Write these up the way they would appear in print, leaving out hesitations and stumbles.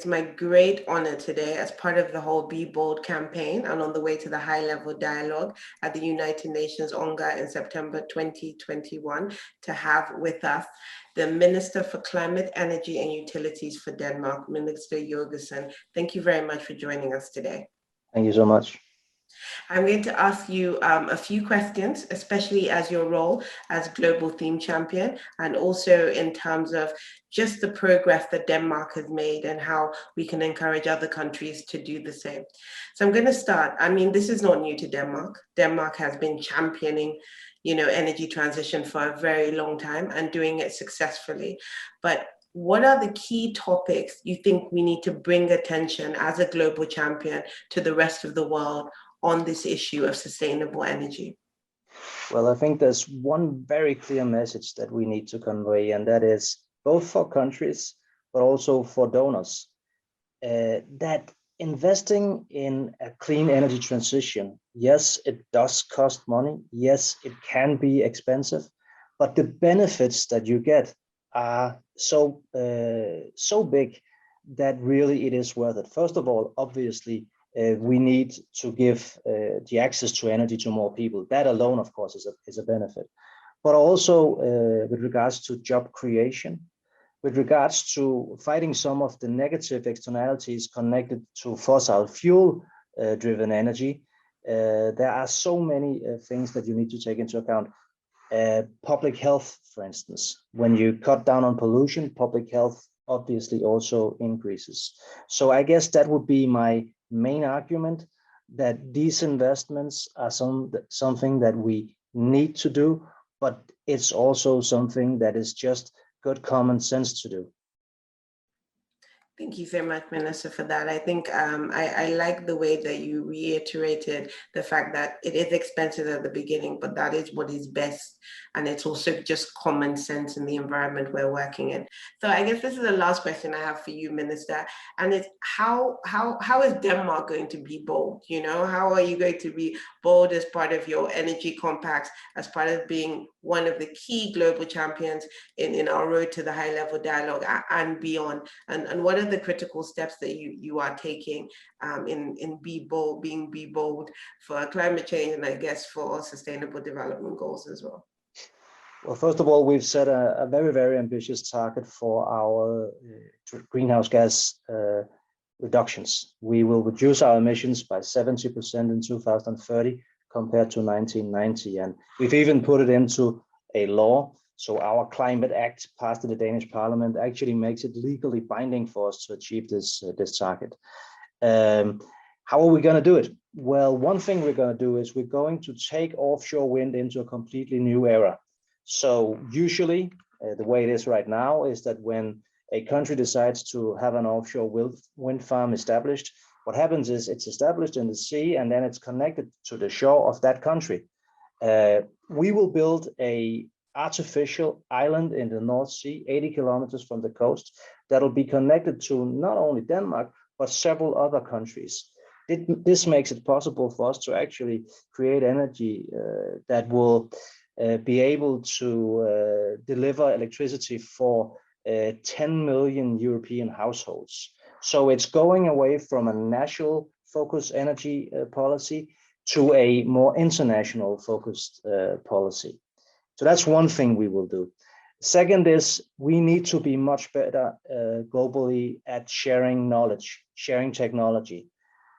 my great honor today, as part of the whole Be Bold campaign and on the way to the high-level dialogue at the United Nations UNGA in September 2021, to have with us the Minister for Climate, Energy and Utilities for Denmark, Minister Jørgensen. Thank you very much for joining us today. Thank you so much. I'm going to ask you a few questions, especially as your role as Global Theme Champion, and also in terms of just the progress that Denmark has made and how we can encourage other countries to do the same. So I'm going to start. I mean, this is not new to Denmark. Denmark has been championing, energy transition for a very long time and doing it successfully. But what are the key topics you think we need to bring attention as a global champion to the rest of the world on this issue of sustainable energy? Well, I think there's one very clear message that we need to convey, and that is both for countries, but also for donors, that investing in a clean energy transition, yes, it does cost money. Yes, it can be expensive, but the benefits that you get are so big that really it is worth it. First of all, obviously, we need to give the access to energy to more people. That alone, of course, is a benefit. But also with regards to job creation, with regards to fighting some of the negative externalities connected to fossil fuel driven energy, there are so many things that you need to take into account. Public health, for instance, when you cut down on pollution, public health obviously also increases. So I guess that would be my main argument, that these investments are something that we need to do, but it's also something that is just good common sense to do. Thank you so much, Minister, for that. I think I like the way that you reiterated the fact that it is expensive at the beginning, but that is what is best. And it's also just common sense in the environment we're working in. So I guess this is the last question I have for you, Minister. And it's how is Denmark going to be bold? How are you going to be bold as part of your energy compacts, as part of being one of the key global champions in our road to the high level dialogue and beyond? And what are the critical steps that you are taking in being bold for climate change, and I guess for sustainable development goals as well? Well, first of all, we've set a very, very ambitious target for our greenhouse gas reductions. We will reduce our emissions by 70% in 2030 compared to 1990. And we've even put it into a law. So our Climate Act passed in the Danish Parliament actually makes it legally binding for us to achieve this target. How are we going to do it? Well, one thing we're going to do is we're going to take offshore wind into a completely new era. So usually the way it is right now is that when a country decides to have an offshore wind farm established, what happens is it's established in the sea and then it's connected to the shore of that country. We will build an artificial island in the North Sea, 80 kilometers from the coast, that'll be connected to not only Denmark, but several other countries. This makes it possible for us to actually create energy that will be able to deliver electricity for 10 million European households. So it's going away from a national focused energy policy to a more international focused policy. So that's one thing we will do. Second is we need to be much better globally at sharing knowledge, sharing technology.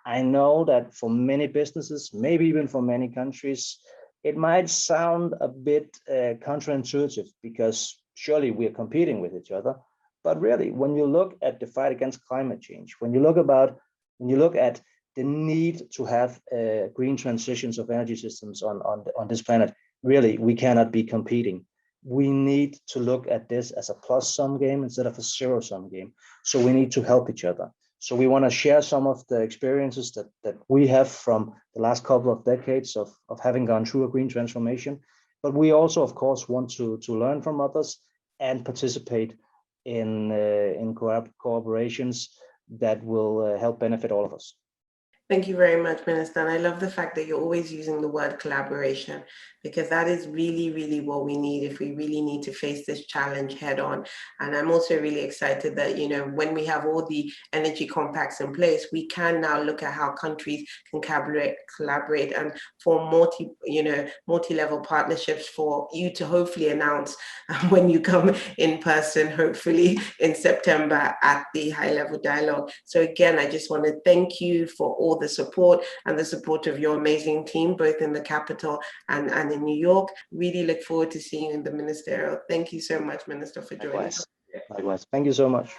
I know that for many businesses, maybe even for many countries, it might sound a bit counterintuitive because surely we are competing with each other. But really, when you look at the fight against climate change, when you look at the need to have green transitions of energy systems on this planet, really, we cannot be competing. We need to look at this as a plus-sum game instead of a zero-sum game. So we need to help each other. So we want to share some of the experiences that we have from the last couple of decades of having gone through a green transformation. But we also, of course, want to learn from others and participate in cooperations that will help benefit all of us. Thank you very much, Minister. And I love the fact that you're always using the word collaboration, because that is really, really what we need if we really need to face this challenge head on. And I'm also really excited that, when we have all the energy compacts in place, we can now look at how countries can collaborate and form multi-level partnerships for you to hopefully announce when you come in person, hopefully in September at the high level dialogue. So again, I just want to thank you for all the support and the support of your amazing team, both in the capital and in New York. Really look forward to seeing you in the ministerial. Thank you so much, Minister, for joining us. Likewise. Thank you so much.